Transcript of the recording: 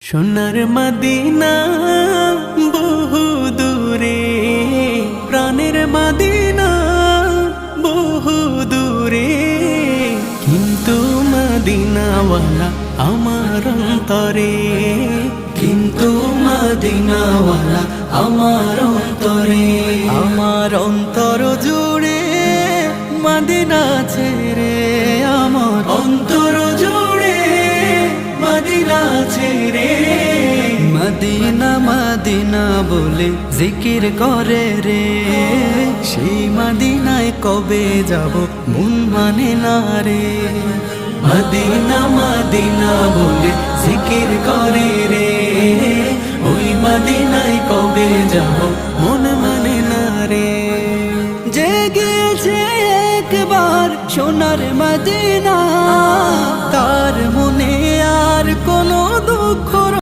সোনার মদিনা বহু দূরে, প্রাণের মদিনা বহু দূরে, কিন্তু মদিনাওয়ালা আমার অন্তরে, কিন্তু মদিনাওয়ালা আমার অন্তরে। আমার অন্তর জুড়ে মদিনা ছেড়ে, আমার অন্তর জুড়ে মদিনা ছেড়ে। মদিনা মদিনা বলে জিকির করে রে, সেই মদিনায় কবে যাব মন মানে না রে। মদিনা মদিনা বলে জিকির করে রে, ওই মদিনায় কবে যাব মন মানে না রে। জেগেছে একবার সোনার মদিনা,